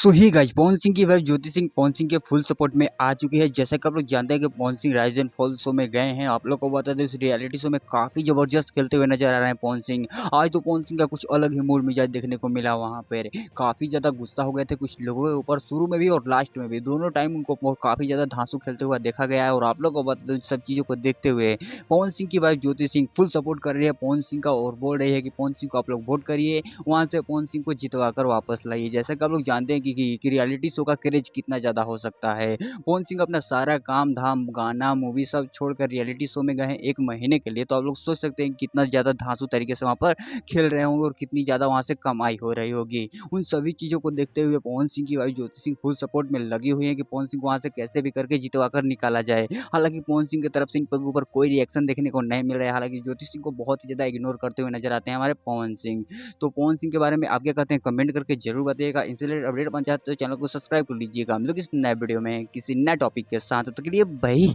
सो ही guys Pawan Singh की wife Jyoti Singh Pawan Singh के full support में आ चुकी है। जैसा कि आप लोग जानते हैं कि Pawan Singh rise and fall show में गए हैं। आप लोग को बता दें इस रियलिटी शो में काफी जबरदस्त खेलते हुए नजर आ रहे हैं पवन सिंह। आज तो पवन सिंह का कुछ अलग ही मूड मिजाज देखने को मिला। वहां पर काफी ज्यादा गुस्सा हो गए थे कुछ लोगों के ऊपर, शुरू में भी और लास्ट में भी, दोनों टाइम उनको काफी ज्यादा धांसू खेलते हुए देखा गया है। और आप लोग को बता दें सब चीजों को देखते हुए पवन सिंह की wife Jyoti Singh full support कर रही है पवन सिंह का और बोल रही है कि पवन सिंह को आप लोग वोट करिए, वहां से पवन सिंह को जितवा कर वापस लाइए। जैसा कि आप लोग जानते हैं कि रियलिटी शो का क्रेज कितना ज़्यादा हो सकता है। पवन सिंह अपना सारा काम धाम, गाना, मूवी सब छोड़कर रियलिटी शो में गए हैं 1 महीने के लिए। तो आप लोग सोच सकते हैं कितना ज़्यादा धांसू तरीके से वहाँ पर खेल रहे होंगे और कितनी ज़्यादा वहाँ से कमाई हो रही होगी। उन सभी चीज़ों को देखते हुए पवन सिंह की wife Jyoti Singh full support में लगी हुई है कि पवन सिंह को वहाँ से कैसे भी करके जितवा कर निकाला जाए। हालांकि पवन सिंह की तरफ से इनके ऊपर कोई रिएक्शन देखने को नहीं मिल रहा है। हालांकि ज्योति सिंह को बहुत ही ज़्यादा इग्नोर करते हुए नजर आते हैं हमारे पवन सिंह। तो पवन सिंह के बारे में आप क्या कहते हैं कमेंट करके जरूर बताइएगा। इनसे रिलेटेड अपडेट पाना चाहते हो तो चैनल को सब्सक्राइब कर लीजिएगा। हम लोग इस नए वीडियो में किसी नए टॉपिक के साथ, तब तक के लिए बाय।